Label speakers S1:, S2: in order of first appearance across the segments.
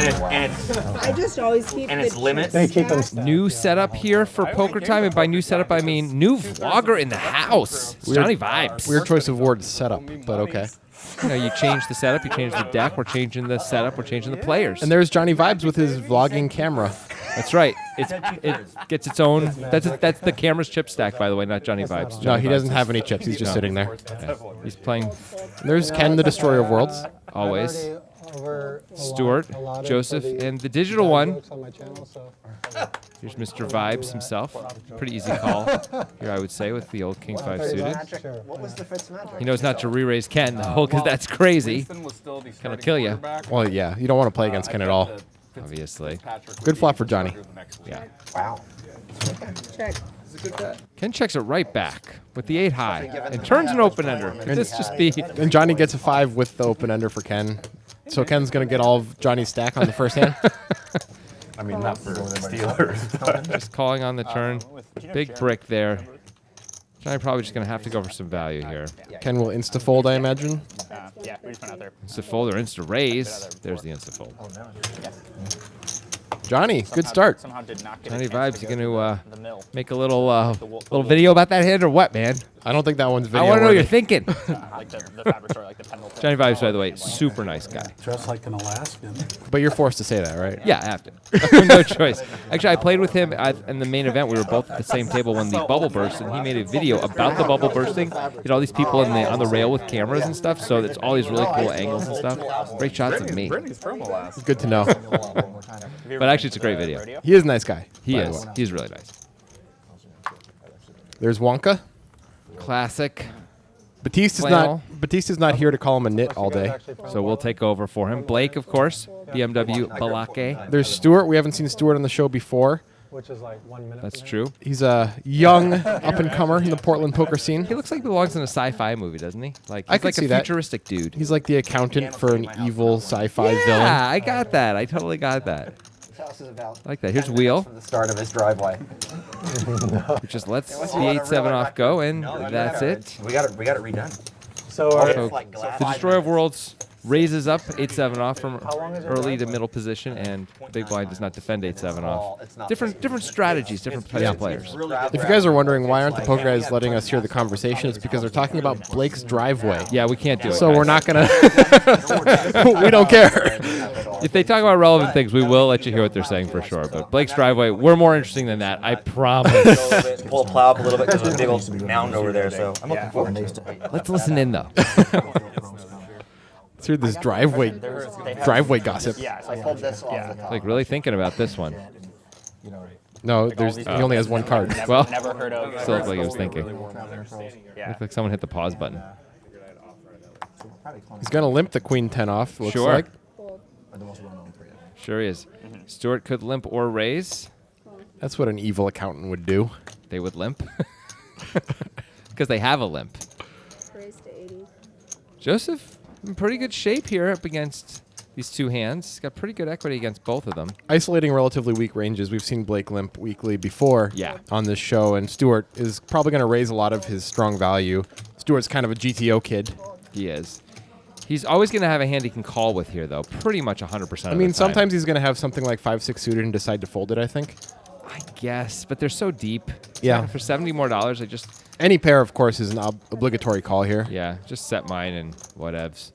S1: I just always keep
S2: and it's limits.
S3: They keep them
S4: New setup here for poker time, and by new setup I mean new vlogger in the house. It's Johnnie Vibes.
S5: Weird choice of word, setup, but okay.
S4: You know, you change the setup, you change the deck, we're changing the setup, we're changing the players.
S5: And there's Johnnie Vibes with his vlogging camera.
S4: That's right. It gets its own. That's the camera's chip stack, by the way, not Johnnie Vibes.
S5: No,
S4: Johnnie
S5: he
S4: Vibes
S5: doesn't
S4: is-
S5: have any chips. He's just sitting there.
S4: Okay. He's playing
S5: There's Ken, the Destroyer of Worlds.
S4: always. Stuart, Joseph, and the digital one. Here's Mr. Vibes himself. Pretty easy call here, I would say, with the old King 5 suited.
S2: What was the Fitz magic?
S4: He knows not to re-raise Ken, though, because that's crazy. Kind of kill you,
S5: Well, yeah, you don't want to play against Ken at all.
S4: obviously.
S5: Good flop for Johnny.
S4: Yeah.
S2: Wow.
S1: Check.
S4: Ken checks it right back with the 8 high and turns an open ender. Could this just be...
S5: And Johnny gets a 5 with the open ender for Ken. So Ken's going to get all of Johnny's stack on the first hand.
S6: I mean, not for Steelers.
S4: Just calling on the turn. Big brick there. Johnny probably just going to have to go for some value here.
S5: Ken will insta-fold, I imagine.
S7: Yeah, we just went out there.
S4: Insta-fold or insta-raise. There's the insta-fold.
S5: Johnny, good start.
S7: Somehow did not get
S4: Johnny
S7: a chance
S4: Vibes, you
S7: go
S4: going
S7: the mill.
S4: to make a little video about that hand or what, man?
S5: I don't think that one's video
S4: I want to know what you're
S5: worthy.
S4: thinking.
S7: Like the fabric store, like the Pendleton.
S4: Johnny Vibes, by the way, super nice guy.
S3: Dressed like an Alaskan.
S5: But you're forced to say that, right?
S4: Yeah, I have to. No choice. Actually, I played with him in the main event. We were both at the same table when the bubble burst, and he made a video about the bubble bursting. He had all these people on the rail with cameras and stuff, so it's all these really cool angles and stuff. Great shots of me.
S5: Good to know.
S4: But actually, it's a great video.
S5: He is a nice guy.
S4: He
S5: by the
S4: is.
S5: way.
S4: He's really nice.
S5: There's Wonka.
S4: Classic.
S5: Batista's not here to call him a nit all day.
S4: So we'll take over for him. Blake, of course. BMW Balake.
S5: There's Stuart. We haven't seen Stuart on the show before.
S3: Which is like 1 minute.
S4: That's true.
S5: He's a young up-and-comer in the Portland poker scene.
S4: He looks like he belongs in a sci-fi movie, doesn't he? Like
S5: I
S4: he's
S5: could
S4: like
S5: see
S4: a
S5: that.
S4: futuristic dude.
S5: He's like the accountant for an evil sci-fi
S4: Yeah,
S5: villain.
S4: I got that. I totally got that.
S2: His house is about
S4: I like that. Here's
S2: 10
S4: Wheel.
S2: minutes from the start of his driveway.
S4: Which just lets the 8-7 off go, and that's it.
S2: We got it redone.
S3: So
S4: So the Destroyer of Worlds raises up 8-7 off from early to middle position, and Big Blind does not defend 8-7 off. Different strategies, different types of players.
S5: If you guys are wondering why aren't the poker guys letting us hear the conversation, it's because they're talking about Blake's driveway.
S4: Yeah, we can't do it.
S5: So
S4: guys.
S5: we're not gonna. We don't care.
S4: If they talk about relevant things, we will let you hear what they're saying for sure. But Blake's driveway, we're more interesting than that. I promise.
S2: Pull a plow up a little bit because there's a big old mound over there. So I'm looking forward to it.
S4: Let's listen in though.
S5: Let's hear this driveway gossip.
S7: Yeah, so
S2: I pulled this off the top.
S4: Like really thinking about this one.
S5: No, he only has one card.
S4: Well,
S7: never heard of.
S4: still looked like he was thinking.
S7: Yeah.
S4: Looked like someone hit the pause button.
S5: He's gonna limp the queen 10 off. Looks
S4: Sure.
S5: like.
S4: Sure he is. Stuart could limp or raise.
S5: That's what an evil accountant would do.
S4: They would limp. Because they have a limp.
S1: Raise to 80.
S4: Joseph, in pretty good shape here up against these two hands. He's got pretty good equity against both of them.
S5: Isolating relatively weak ranges. We've seen Blake limp weekly before
S4: Yeah.
S5: on this show, and Stuart is probably going to raise a lot of his strong value. Stuart's kind of a GTO kid.
S4: He is. He's always going to have a hand he can call with here, though. Pretty much 100%
S5: I mean, sometimes he's going to have something like 5-6 suited and decide to fold it, I think.
S4: I guess, but they're so deep.
S5: Yeah.
S4: For $70 more, I just...
S5: Any pair, of course, is an obligatory call here.
S4: Yeah, just set mine and whatevs.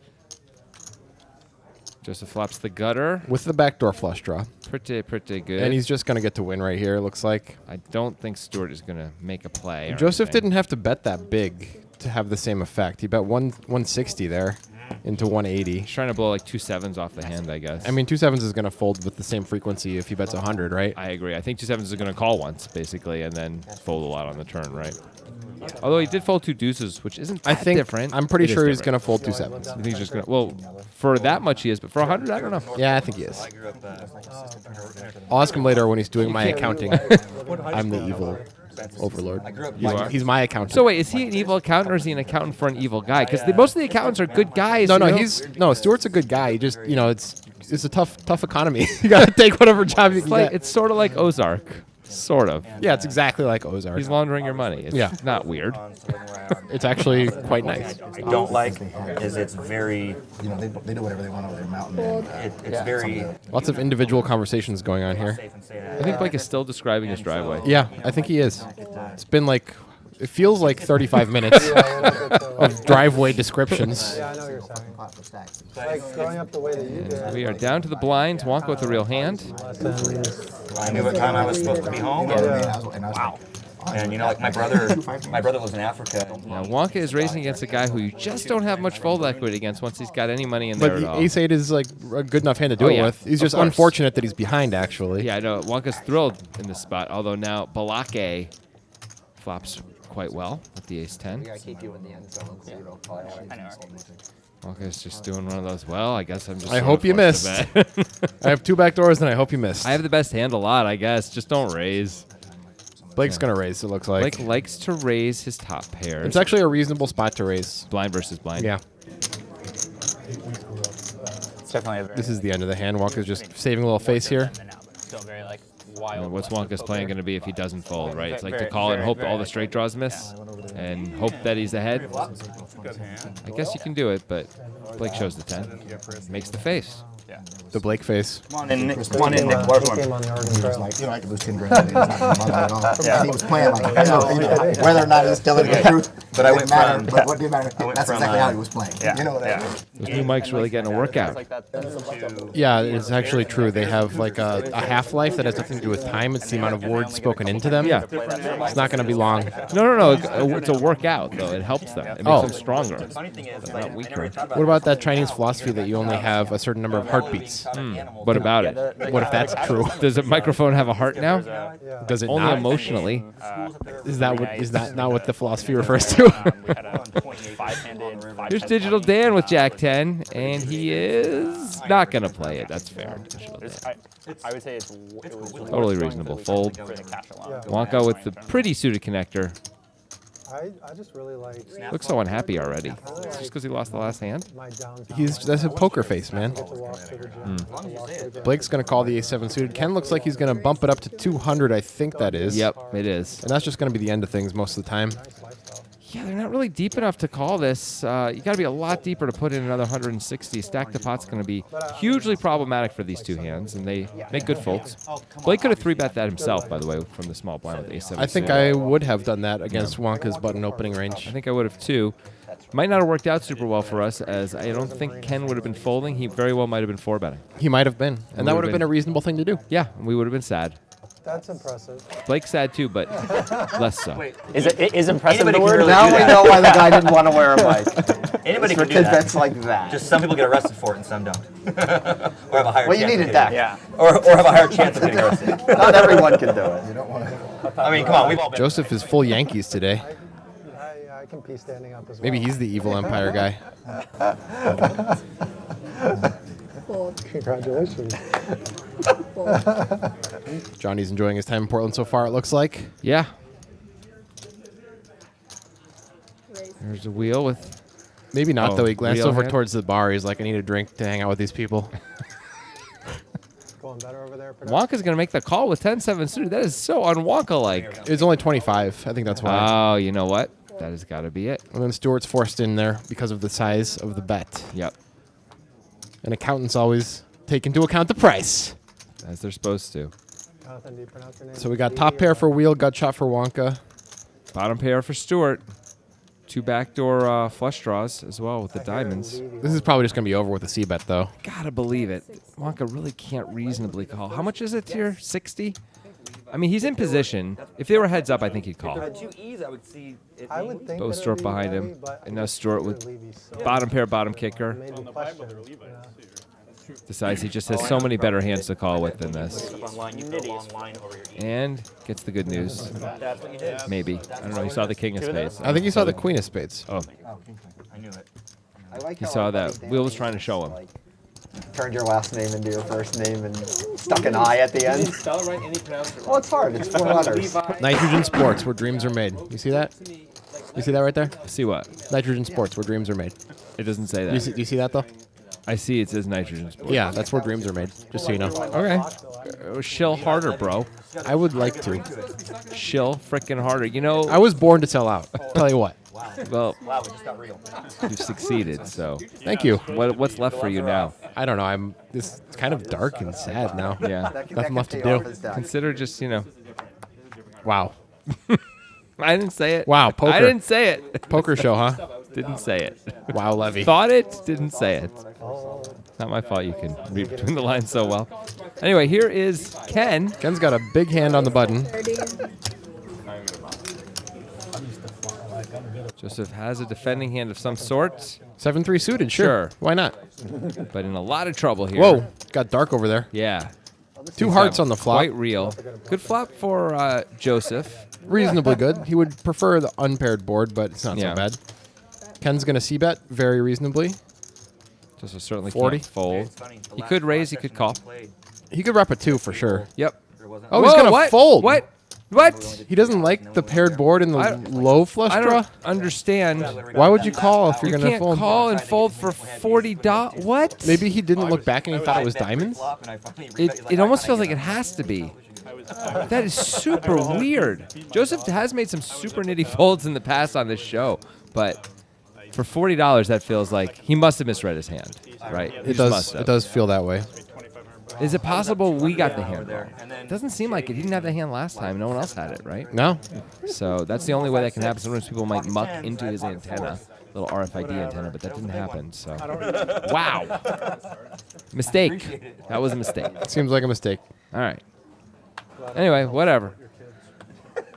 S4: Joseph flops the gutter.
S5: With the backdoor flush draw.
S4: Pretty good.
S5: And he's just going to get to win right here, it looks like.
S4: I don't think Stuart is going to make a play. or
S5: Joseph
S4: anything.
S5: didn't have to bet that big to have the same effect. He bet 160 there into 180.
S4: He's trying to blow like 2 sevens off the hand, I guess.
S5: I mean, 2 sevens is going to fold with the same frequency if he bets 100, right?
S4: I agree. I think 2 sevens is going to call once, basically, and then fold a lot on the turn, right? Although he did fold 2 deuces, which isn't that
S5: I think
S4: different.
S5: I'm pretty
S4: It is
S5: sure he's
S4: different.
S5: going to fold 2 sevens.
S4: I think he's just going to... Well, for that much he is, but for 100, I don't know.
S5: Yeah, I think he is. I'll ask him later when he's doing my accounting. I'm the evil overlord.
S4: You are?
S5: He's my accountant.
S4: So wait, is he an evil accountant or is he an accountant for an evil guy? Because most of the accountants are good guys.
S5: No,
S4: you know?
S5: no. Stuart's a good guy. He just, it's a tough economy. You got to take whatever job you can get.
S4: It's sort of like Ozark. Sort of.
S5: Yeah, it's exactly like Ozark.
S4: He's laundering your money. It's
S5: Yeah.
S4: not weird.
S5: It's actually quite nice.
S2: I don't like is it's very,
S8: They do whatever they want over their mountain.
S1: Fold.
S2: it's very
S5: Lots of individual conversations going on here.
S2: safe and say that.
S4: I think Blake is still describing his driveway.
S5: Yeah, I think he is. It's been like, it feels like 35 minutes of driveway descriptions.
S3: Yeah, I know what you're saying. Like growing up the way that you did.
S4: We are down to the blinds. Wonka with a real hand.
S3: Lessons.
S2: I knew what time I was supposed to be home.
S8: Wow.
S2: And like my brother lives in Africa.
S4: Now Wonka is racing against a guy who you just don't have much fold equity against once he's got any money in there
S5: But
S4: at
S5: the
S4: all.
S5: ace-8 is like a good enough hand to do
S4: Oh,
S5: it
S4: yeah.
S5: with. He's
S4: Of
S5: just
S4: course.
S5: unfortunate that he's behind, actually.
S4: Yeah, I know. Wonka's thrilled in this spot, although now Balake flops quite well with the ace-10.
S7: I know.
S4: Wonka's just doing one of those, well, I guess I'm just
S5: I
S4: sort
S5: hope
S4: of
S5: you
S4: forced to
S5: missed.
S4: bet.
S5: I have 2 back doors, and I hope you missed.
S4: I have the best hand a lot, I guess. Just don't raise.
S5: Blake's going to raise, it looks like.
S4: Blake likes to raise his top pairs.
S5: It's actually a reasonable spot to raise.
S4: blind versus blind.
S5: Yeah.
S7: It's definitely a very.
S5: This is the end of the hand. Wonka's just saving a little face here.
S7: And now, but still very like
S4: You
S7: wild.
S4: know, what's Wonka's plan going to be if he doesn't fold, right? It's like to
S7: Very,
S4: call and
S7: very,
S4: hope
S7: very
S4: all the
S7: like-
S4: straight draws miss and hope that he's ahead. I guess you can do it, but Blake shows the 10. Makes the face.
S7: Yeah.
S5: The Blake face.
S2: Come on in, Nick.
S3: He came on the Oregon Trail.
S8: Like, I could lose 10 grand. It doesn't matter at all. And he was playing like, whether or not he's telling the truth,
S2: But I
S8: didn't
S2: went
S8: matter.
S2: from-
S8: But what did matter?
S2: went
S8: That's
S2: from,
S8: exactly how he was playing.
S7: Yeah.
S8: You know what I mean?
S4: Those new mics really getting a workout.
S7: Like that.
S5: Yeah, it's actually true. They have like a half-life that has nothing to do with time. It's the amount of words spoken into them.
S4: Yeah.
S5: It's not going to be long.
S4: No. It's a workout, though. It helps them. It makes
S5: Oh.
S4: them stronger.
S2: Funny thing is,
S4: not weaker.
S5: What about that Chinese philosophy that you only have a certain number of heartbeats?
S4: What about it?
S5: What if that's true?
S4: Does a microphone have a heart now?
S5: Does it
S4: Only
S5: not?
S4: emotionally.
S5: Is that not what the philosophy refers to?
S7: We had a 5-handed.
S4: Here's Digital Dan with Jack 10, and he is not going to play it. That's fair. Digital Dan.
S7: I would say it was
S4: Totally reasonable. Fold.
S7: for the cash alone.
S4: Wonka with the pretty suited connector.
S3: I just really like
S4: Looks so unhappy already. Just because he lost the last hand?
S3: my downtown.
S5: That's a poker face, man.
S3: To walk to the gym. To walk to the gym.
S5: Blake's going to call the ace-7 suited. Ken looks like he's going to bump it up to 200, I think that is.
S4: Yep, it is.
S5: And that's just going to be the end of things most of the time.
S3: Nice lifestyle.
S4: Yeah, they're not really deep enough to call this. You got to be a lot deeper to put in another 160. Stack the pot's going to be hugely problematic for these two hands, and they make good folds. Blake could have 3-bet that himself, by the way, from the small blind with ace-7.
S5: I think
S4: suited.
S5: I would have done that against Wonka's button opening range.
S4: I think I would have too. Might not have worked out super well for us, as I don't think Ken would have been folding. He very well might have been 4-betting.
S5: He might have been. And that would have been a reasonable thing to do.
S4: Yeah, we would have been sad.
S3: That's impressive.
S4: Blake's sad too, but less so.
S7: Is it is impressive
S2: Anybody
S7: the
S2: can
S7: word?
S2: really
S9: Now
S2: do
S9: we
S2: that.
S9: know why the guy didn't want to wear a mic.
S2: Anybody
S9: For
S2: can do that.
S9: tidbits like that.
S2: Just some people get arrested for it and some don't. Or have a higher
S9: Well, you
S2: chance
S9: need
S2: of
S9: a
S2: getting-
S9: deck.
S7: Yeah.
S2: Or have a higher chance of getting arrested.
S9: Not everyone can do it.
S2: I mean, come on, we've all been.
S5: Joseph is full Yankees today.
S3: I can pee standing up as well.
S5: Maybe he's the evil Empire guy.
S1: Fold.
S3: Congratulations.
S1: Fold.
S5: Johnny's enjoying his time in Portland so far, it looks like.
S4: Yeah,
S1: Raise.
S4: there's a wheel with.
S5: Maybe not,
S4: Oh,
S5: though. He glanced
S4: real
S5: over
S4: hand?
S5: towards the bar. He's like, I need a drink to hang out with these people.
S3: Going better over there.
S4: Wonka's going to make the call with 10-7 suited. That is so un-Wonka-like.
S5: It's only 25. I think that's why.
S4: Oh, you know what? That has got to be it.
S5: And then Stewart's forced in there because of the size of the bet.
S4: Yep,
S5: And accountants always take into account the price.
S4: as they're supposed to.
S3: Jonathan, do you pronounce your name?
S5: So we got top pair for Wheel, gut shot for Wonka.
S4: Bottom pair for Stewart. 2 backdoor flush draws as well with the diamonds.
S5: This is probably just going to be over with a C bet, though.
S4: Gotta believe it. Wonka really can't reasonably call. How much is it here? 60? I mean, he's in position. If they were heads up, I think he'd call.
S2: Two E's, I would see it
S3: I would think
S4: Bo
S3: that
S4: Stewart
S3: it'd be
S4: behind
S3: Levy,
S4: him.
S3: but
S4: And now Stewart
S3: it
S4: with
S3: would be so-
S4: bottom pair, bottom kicker.
S3: maybe question, you know.
S4: Decides he just has so many better hands to call with than this.
S2: online. You put a long line over your E.
S4: And gets the good news.
S2: That's what you did.
S4: Maybe. I don't know. He saw the king of spades.
S5: I think you saw the Queen of Spades.
S4: Oh,
S2: I knew it.
S9: I like
S4: he
S9: how
S4: saw
S9: our
S4: that.
S9: buddy Dan
S4: Will was trying to show him.
S9: like, turned your last name into your first name and stuck an I at the end.
S2: Spell it right and he pronounced it
S9: Well, it's hard. It's 4 letters.
S5: Nitrogen Sports, where dreams are made. You see that? You see that right there?
S4: See what?
S5: Nitrogen Sports, where dreams are made.
S4: It doesn't say
S5: Do you see,
S4: that.
S5: do you see that, though?
S4: I see it says nitrogen sport.
S5: Yeah, that's where dreams are made, just so you know.
S4: Okay. shill harder, bro.
S5: I would like to.
S4: Shill frickin' harder. You know,
S5: I was born to sell out. Tell you what.
S4: well,
S2: Wow, we just got real.
S4: you've succeeded, so.
S5: Thank you.
S4: What's left for you now?
S5: I don't know. It's kind of dark and sad now.
S4: Yeah.
S5: Nothing left to do.
S4: Consider just,
S5: Wow.
S4: I didn't say it.
S5: Wow, poker.
S4: I didn't say it.
S5: Poker show, huh?
S4: Didn't say it.
S5: Wow, Levy.
S4: Thought it, didn't say it. Not my fault you can read between the lines so well. Anyway, here is Ken.
S5: Ken's got a big hand on the button.
S1: 30.
S4: Joseph has a defending hand of some sort,
S5: 7-3 suited, sure.
S4: Sure.
S5: Why not?
S4: but in a lot of trouble here.
S5: Whoa, got dark over there.
S4: Yeah.
S5: 2 hearts on the flop.
S4: Quite real. Good flop for Joseph.
S5: Reasonably good. He would prefer the unpaired board, but it's not
S4: Yeah.
S5: so bad. Ken's going to c-bet very reasonably.
S4: Joseph certainly
S5: 40.
S4: can't fold. He could raise, he could call.
S5: He could rep a 2 for sure.
S4: Yep.
S5: Oh, he's going to
S4: what?
S5: fold.
S4: What? What?
S5: He doesn't like the paired board in the low flush
S4: I
S5: draw?
S4: don't understand.
S5: Why would you call if you're
S4: You
S5: going to
S4: can't
S5: fold?
S4: call and fold for $40. What?
S5: Maybe he didn't look back and he thought it was diamonds?
S4: It almost feels like it has to be. That is super weird. Joseph has made some super nitty folds in the past on this show, but for $40, that feels like he must have misread his hand, right? He
S5: It
S4: just must
S5: does.
S4: have.
S5: It does feel that way.
S4: Is it possible we got the hand wrong? It doesn't seem like it. He didn't have the hand last time. No one else had it, right?
S5: No.
S4: So that's the only way that can happen. Sometimes people might muck into his antenna, little RFID antenna, but that didn't happen. So, wow, mistake. That was a mistake.
S5: Seems like a mistake.
S4: All right. Anyway, whatever.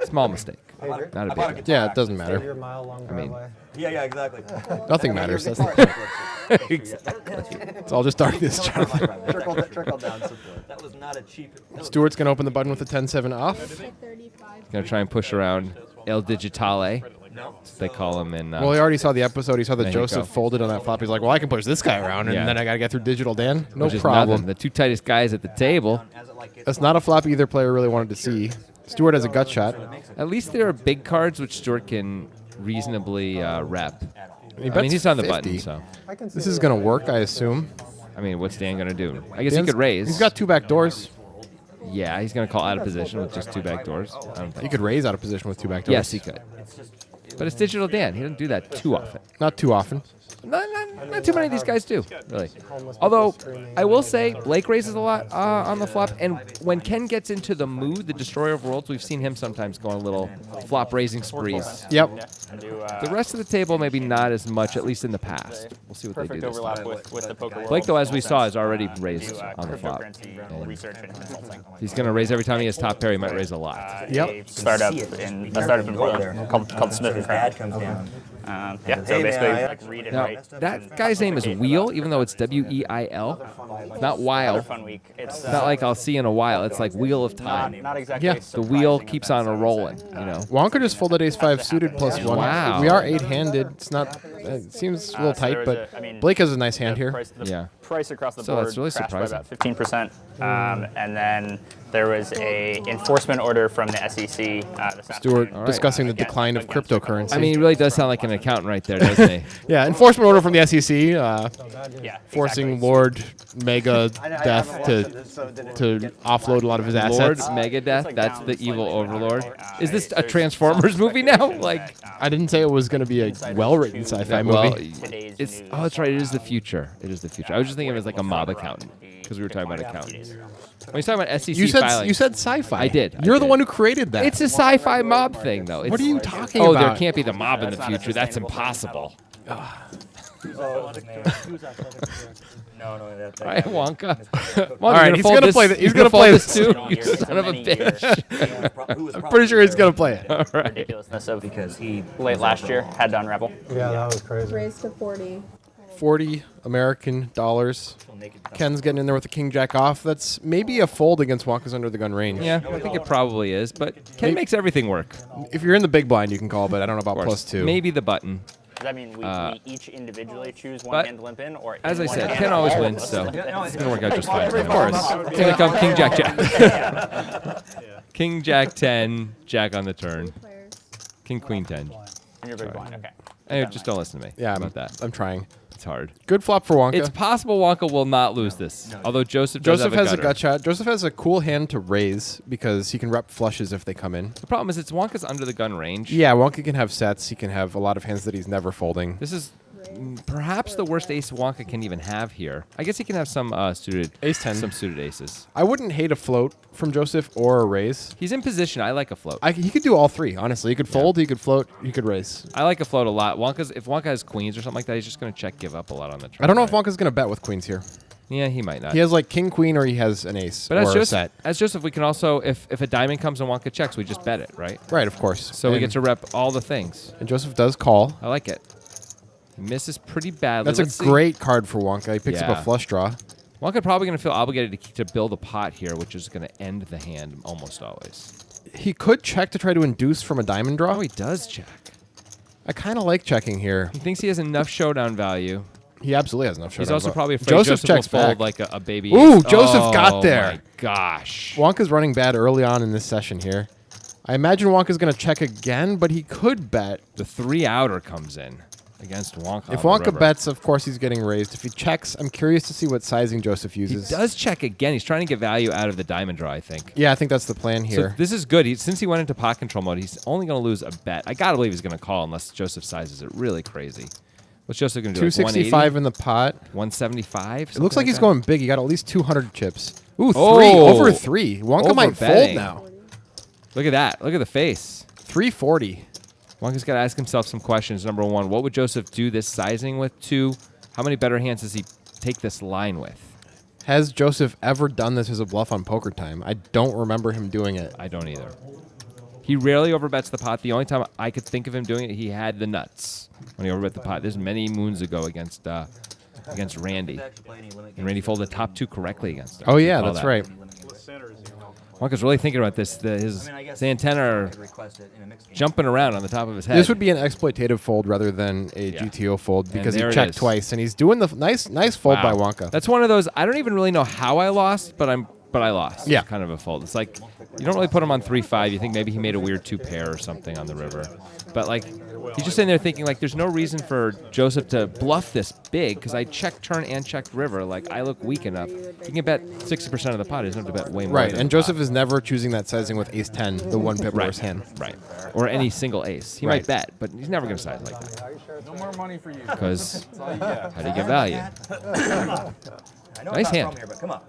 S4: Small mistake. Not a big one.
S5: Yeah, it doesn't matter.
S3: Your mile-long
S4: I mean-
S3: driveway.
S2: Yeah, exactly.
S5: Nothing matters. That's it's all just darkness, Jonathan.
S9: Trickle down support.
S2: That was not a cheap.
S5: Stuart's going to open the button with a 10-7 off.
S1: 35.
S4: Gonna try and push around El Digitale, as they call him in.
S5: Well, he already saw the episode. He saw that
S4: Mexico.
S5: Joseph folded on that flop. He's like, well, I can push this guy around, and
S4: Yeah.
S5: then I got to get through Digital Dan. No
S4: which is
S5: problem.
S4: nothing. The two tightest guys at the table.
S5: That's not a flop either player really wanted to see. Stuart has a gut shot.
S4: At least there are big cards which Stuart can reasonably rep. I mean,
S5: bets
S4: he's on the
S5: 50.
S4: button, so.
S3: I can see
S5: This is going to work, I assume.
S4: I mean, what's Dan gonna do? I guess he
S5: Dan's-
S4: could raise.
S5: He's got 2 back doors.
S4: Yeah, he's gonna call out of position with just 2 back doors. I don't
S5: He
S4: think.
S5: could raise out of position with 2 back doors.
S4: Yes, he could. But it's Digital Dan. He doesn't do that too often.
S5: Not too often.
S4: Not too many of these guys do, really. Although, I will say, Blake raises a lot on the flop, and when Ken gets into the mood, the Destroyer of Worlds, we've seen him sometimes go on little flop raising sprees.
S5: Yep.
S4: The rest of the table, maybe not as much, at least in the past. We'll see what they
S7: Perfect
S4: do this time.
S7: overlap with the poker world.
S4: Blake, though, as we saw, has already
S7: To,
S4: raised on the flop.
S7: cryptocurrency
S4: And
S7: research and consulting.
S4: he's going to raise every time he has top pair. He might raise a lot.
S5: Yep.
S7: A startup in Portland called Smith and
S2: Bad
S7: Crown.
S2: comes down.
S7: Yeah, so
S2: Hey, man,
S7: basically,
S2: I-
S7: like read and
S4: Now,
S7: write.
S4: that guy's name is Wheel, even though it's Weil. It's not
S7: Another
S4: Weil.
S7: fun week. It's
S4: It's not like I'll see in a while. It's like Wheel of Time.
S7: not exactly.
S5: Yeah.
S4: The wheel keeps on a rolling, you know.
S5: Wonka just folded ace-5 suited +1.
S4: Wow.
S5: We are 8-handed. It's not. It seems a little
S7: So
S5: tight,
S7: there
S5: but
S7: was a- I mean,
S5: Blake has a nice hand here.
S4: Yeah.
S7: Price across the
S4: So
S7: board
S4: that's really
S7: crashed by
S4: surprising.
S7: about 15%. And then there was a enforcement order from the SEC. This
S5: Stuart
S7: afternoon.
S5: discussing the
S7: Against-
S5: decline of
S7: against
S5: cryptocurrency.
S4: I mean, he really does sound like an accountant right there, doesn't he?
S5: yeah, enforcement order from the SEC
S7: yeah,
S5: forcing
S7: exactly.
S5: Lord Mega Death to offload a lot of his
S4: Lord
S5: assets.
S4: Megadeth, that's the evil overlord. Is this a Transformers movie now? Like,
S5: I didn't say it was going to be a well-written sci-fi movie.
S4: well,
S7: Today's
S4: it's
S7: news.
S4: oh, that's right. It is the future. It is the future. I was just thinking of it as like a mob accountant because we were talking about accountants. When you talk about SEC
S5: you said
S4: filing,
S5: you said sci-fi.
S4: I did.
S5: You're the
S4: did.
S5: one who created that.
S4: It's a sci-fi mob thing, though.
S5: What are you talking
S4: Oh,
S5: about?
S4: there can't be the mob in the future. That's impossible.
S2: No, that's
S4: All right, Wonka. Wonka,
S5: All right, he's gonna play. He's gonna play this
S4: too.
S7: So
S4: You
S7: years,
S4: son of a
S7: many
S4: bitch.
S5: I'm pretty sure he's gonna play it.
S4: All right.
S7: ridiculousness of
S2: because he
S7: late last year had to unravel.
S3: Yeah, that was crazy.
S1: Raised to 40.
S5: 40 American dollars. Ken's getting in there with the king jack off. That's maybe a fold against Wonka's under the gun range.
S4: Yeah, I think it probably is, but Ken makes everything work.
S5: If you're in the big blind, you can call, but I don't know about
S4: Of course.
S5: +2.
S4: Maybe the button.
S7: Does that mean we each individually choose one
S4: but
S7: hand to limp in, or
S4: As
S7: in
S4: I
S7: one
S4: said,
S7: hand
S4: Ken always
S7: all of
S4: wins,
S7: us?
S4: so it's gonna work out just fine.
S5: Of course.
S4: It's gonna come King Jack Jack. King Jack 10, Jack on the turn.
S1: Players.
S4: King Queen 10.
S7: And you're big blind. Okay.
S4: Anyway, just don't listen to me.
S5: Yeah,
S4: about that.
S5: I'm trying.
S4: It's hard.
S5: Good flop for Wonka.
S4: It's possible Wonka will not lose this. Although Joseph does
S5: Joseph
S4: have
S5: has a
S4: gutter.
S5: gut shot. Joseph has a cool hand to raise because he can rep flushes if they come in.
S4: The problem is it's Wonka's under the gun range.
S5: Yeah, Wonka can have sets. He can have a lot of hands that he's never folding.
S4: This is perhaps the worst ace Wonka can even have here. I guess he can have some suited
S5: Ace 10.
S4: some suited aces.
S5: I wouldn't hate a float from Joseph or a raise.
S4: He's in position. I like a float.
S5: He could do all three, honestly. He could fold, he could float, he could raise.
S4: I like a float a lot. If Wonka has queens or something like that, he's just going to check give up a lot on the turn.
S5: I don't know if Wonka's going to bet with queens here.
S4: Yeah, he might not.
S5: He has like king, queen, or he has an ace
S4: But
S5: or a set.
S4: as Joseph, we can also, if a diamond comes and Wonka checks, we just bet it, right?
S5: Right, of course.
S4: So we get to rep all the things.
S5: And Joseph does call.
S4: I like it. He misses pretty badly.
S5: That's
S4: Let's
S5: a
S4: see.
S5: great card for Wonka. He picks up
S4: Yeah.
S5: a flush draw.
S4: Wonka probably going to feel obligated to build a pot here, which is going to end the hand almost always.
S5: He could check to try to induce from a diamond draw.
S4: Oh, he does check.
S5: I kind of like checking here.
S4: He thinks he has enough showdown value.
S5: He absolutely has enough showdown.
S4: He's also
S5: value.
S4: probably afraid
S5: Joseph
S4: Joseph
S5: checks
S4: will fold
S5: back.
S4: like a baby.
S5: Ooh,
S4: ace.
S5: Joseph got
S4: Oh
S5: there.
S4: My gosh.
S5: Wonka's running bad early on in this session here. I imagine Wonka's going to check again, but he could bet.
S4: The 3-outer comes in against Wonka.
S5: If
S4: on the
S5: Wonka
S4: river.
S5: bets, of course he's getting raised. If he checks, I'm curious to see what sizing Joseph
S4: He
S5: uses.
S4: does check again. He's trying to get value out of the diamond draw, I think.
S5: Yeah, I think that's the plan
S4: So
S5: here.
S4: this is good. Since he went into pot control mode, he's only going to lose a bet. I got to believe he's going to call unless Joseph sizes it really crazy. What's Joseph going to do? Like
S5: 265 in the pot.
S4: 175?
S5: It looks like he's
S4: that?
S5: going big. He got at least 200 chips. Ooh,
S4: Oh.
S5: three. Over three. Wonka might fold
S4: Overbetting.
S5: now.
S4: Look at that. Look at the face.
S5: 340.
S4: Wonka's got to ask himself some questions. Number one, what would Joseph do this sizing with? Two, how many better hands does he take this line with?
S5: Has Joseph ever done this as a bluff on Poker Time? I don't remember him doing it.
S4: I don't either. He rarely overbets the pot. The only time I could think of him doing it, he had the nuts when he overbet the pot. This is many moons ago against Randy. And Randy folded the top two correctly against him.
S5: Oh, yeah,
S4: Recall
S5: that's
S4: that.
S5: right.
S4: Wonka's really thinking about this. His antenna are jumping around on the top of his head.
S5: This would be an exploitative fold rather than a
S4: Yeah.
S5: GTO fold because he
S4: there it
S5: checked
S4: is.
S5: twice, and he's doing the nice fold
S4: Wow.
S5: by Wonka.
S4: That's one of those. I don't even really know how I lost, but I lost.
S5: Yeah.
S4: It's kind of a fold. It's like you don't really put him on 3-5. You think maybe he made a weird 2-pair or something on the river, but like he's just sitting there thinking like there's no reason for Joseph to bluff this big because I checked turn and checked river. Like I look weak enough. He can bet 60% of the pot. He doesn't have to bet way more.
S5: Right,
S4: than
S5: and
S4: the pot.
S5: Joseph is never choosing that sizing with ace 10, the one pip worse hand.
S4: Right. Or any single ace. He
S5: Right.
S4: might bet, but he's never going to size like that.
S6: No more money for you.
S4: Because
S6: That's all you get.
S4: how do you get value?
S2: I know
S4: Nice
S2: it's not
S4: hand.
S2: from here, but come on.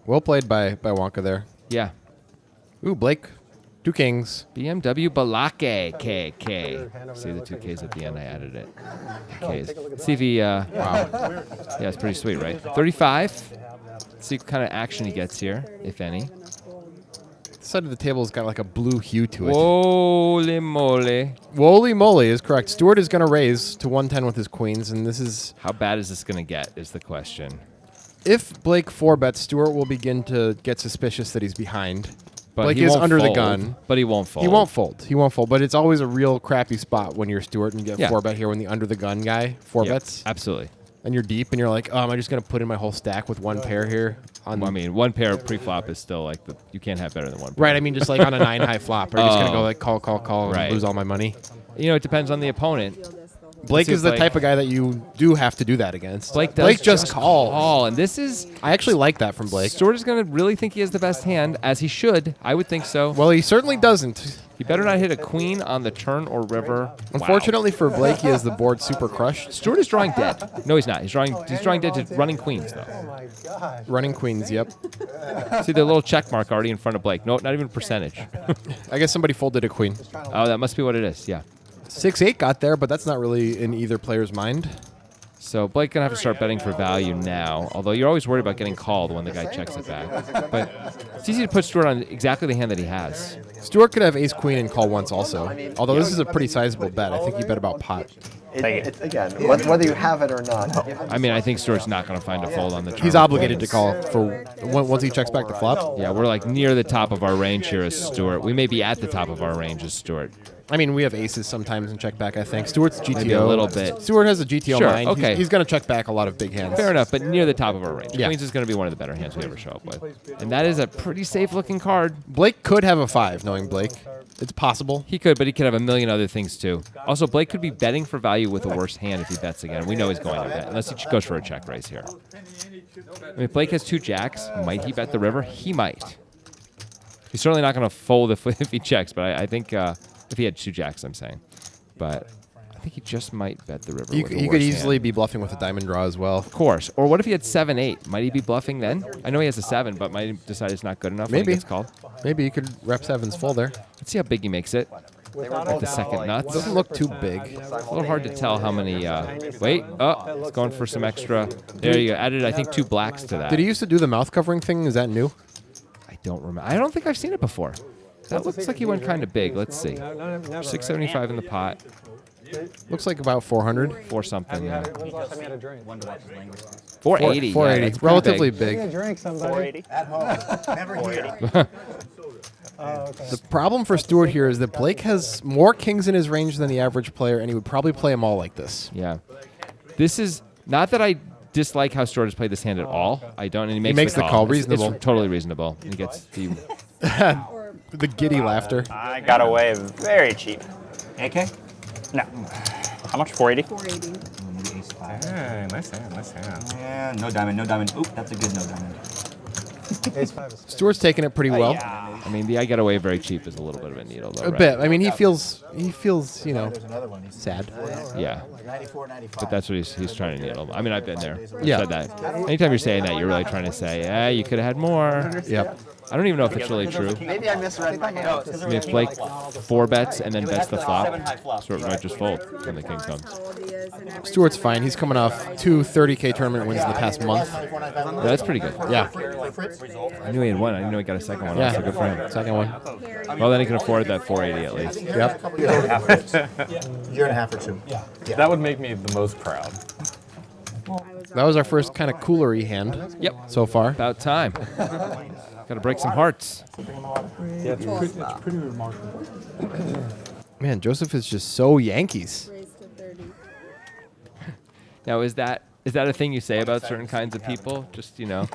S5: Well played by Wonka there.
S4: Yeah.
S5: Ooh, Blake. Two kings.
S4: BMW Balake KK. See the two Ks at the end? I added it. Ks. Let's see if he. Wow. Yeah, it's pretty sweet, right? 35. Let's see what kind of action he gets here, if any.
S5: This side of the table's got like a blue hue to it.
S4: Holy moly.
S5: Woly moly is correct. Stewart is going to raise to 110 with his queens, and this is...
S4: How bad is this going to get, is the question.
S5: If Blake 4-bets, Stewart will begin to get suspicious that he's behind.
S4: But
S5: Blake
S4: he
S5: is
S4: won't
S5: under the
S4: fold,
S5: gun.
S4: But he won't fold.
S5: He won't fold. He won't fold. But it's always a real crappy spot when you're Stewart and you get
S4: Yeah.
S5: 4-bet here when the under the gun guy 4-bets.
S4: Yeah, absolutely.
S5: And you're deep and you're like, oh, am I just going to put in my whole stack with one pair here?
S4: Well, I mean, one pair pre-flop is still like you can't have better than one pair.
S5: Right, I mean, just like on a 9-high flop. Are you just going to go like call,
S4: Right.
S5: and lose all my money?
S4: You know, it depends on the opponent.
S5: Blake
S4: See
S5: is
S4: if
S5: the
S4: Blake-
S5: type of guy that you do have to do that against.
S4: Blake does
S5: just calls.
S4: call, and this is...
S5: I actually like that from Blake.
S4: Stewart is going to really think he has the best hand, as he should. I would think so.
S5: Well, he certainly doesn't.
S4: He better not hit a queen on the turn or river.
S5: Unfortunately for Blake, he has the board super crushed.
S4: Stewart is drawing dead. No, he's not. He's drawing dead to running queens, though.
S3: Oh my gosh.
S5: Running queens, yep.
S4: See the little check mark already in front of Blake. No, not even percentage.
S5: I guess somebody folded a queen.
S4: Oh, that must be what it is, yeah.
S5: 6-8 got there, but that's not really in either player's mind.
S4: So Blake going to have to start betting for value now, although you're always worried about getting called when the guy checks it back. But it's easy to put Stewart on exactly the hand that he has.
S5: Stewart could have ace-queen and call once also. Although this is a pretty sizable bet. I think you bet about pot.
S9: It's, again, whether you have it or not.
S4: I mean, I think Stewart's not going to find a fold on the turn.
S5: He's obligated to call for once he checks back the flop.
S4: Yeah, we're like near the top of our range here as Stewart. We may be at the top of our range as Stewart.
S5: I mean, we have aces sometimes in check back, I think. Stewart's GTO.
S4: Maybe a little bit.
S5: Stewart has a GTO
S4: Sure,
S5: mind.
S4: okay.
S5: He's going to check back a lot of big hands.
S4: Fair enough, but near the top of our range.
S5: Yeah.
S4: Queens is going to be one of the better hands we ever show up with. And that is a pretty safe-looking card.
S5: Blake could have a 5, knowing Blake. It's possible.
S4: He could, but he could have a million other things too. Also, Blake could be betting for value with a worse hand if he bets again. We know he's going to bet, unless he goes for a check raise here. I mean, if Blake has 2 jacks, might he bet the river? He might. He's certainly not going to fold if he checks, but I think if he had 2 jacks, I'm saying. But I think he just might bet the river.
S5: You
S4: with a
S5: could
S4: worse
S5: easily
S4: hand.
S5: be bluffing with a diamond draw as well.
S4: Of course. Or what if he had 7-8? Might he be bluffing then? I know he has a 7, but might he decide it's not good enough when
S5: Maybe.
S4: he gets called?
S5: Maybe you could rep 7s full there.
S4: Let's see how big he makes it. Like the second nuts.
S5: Doesn't look too big.
S4: It's a little hard to tell how many. Wait. Oh, it's going for some extra. There you go. Added, I think, 2 blacks to that.
S5: Did he used to do the mouth covering thing? Is that new?
S4: I don't remember. I don't think I've seen it before. That looks like he went kind of big. Let's see. 675 in the pot.
S5: Looks like about 400.
S4: 4 something. Yeah.
S3: When's the last time you had a drink?
S4: 480.
S5: 480.
S4: Yeah, that's
S5: Relatively
S4: pretty
S5: big.
S3: Drink, somebody.
S7: 480.
S8: At home. Never here.
S5: The problem for Stewart here is that Blake has more kings in his range than the average player, and he would probably play them all like this.
S4: Yeah. This is not that I dislike how Stewart has played this hand at all. I don't. And he makes
S5: the call. Reasonable.
S4: It's totally reasonable. And he gets the.
S5: The giddy laughter.
S7: I got away very cheap.
S2: AK?
S7: No. How much? 480?
S1: 480.
S2: Maybe ace 5.
S6: Hey, nice hand, nice hand.
S2: Yeah, no diamond, no diamond. Oop, that's a good no diamond.
S3: Ace 5 is
S5: Stewart's taking it pretty well.
S4: I mean, the I get away very cheap is a little bit of a needle, though.
S5: A
S4: right?
S5: bit. I mean, he feels, you know,
S8: There's another one. He's
S5: sad.
S4: Yeah.
S8: 94, 95.
S4: But that's what he's trying to needle. I mean, I've been there. I've
S5: Yeah.
S4: said that. Anytime you're saying that, you're really trying to say, yeah, you could have had more.
S5: Yep.
S4: I don't even know if it's really true.
S9: Maybe I misread my hand.
S4: I mean, if Blake 4 bets and then bets the flop,
S2: 7 high flops.
S4: Stewart might just fold when the king comes.
S1: How old he is and everything.
S5: Stewart's fine. He's coming off 2 30K tournament wins in the past month.
S4: Yeah, that's pretty good.
S5: Yeah.
S4: I knew he had one. I didn't know he got a second one.
S5: Yeah.
S4: So good for him.
S5: Second one.
S4: Well, then he can afford that 480 at least.
S5: Yep.
S8: Year and a half or 2. Yeah.
S6: That would make me the most proud.
S5: That was our first kind of coolery hand
S4: Yep.
S5: so far.
S4: About time. Got to break some hearts.
S3: Yeah, it's pretty remarkable.
S5: Man, Joseph is just so Yankees.
S1: Raised to 30.
S4: Now, is that a thing you say about certain kinds of people? Just, you know,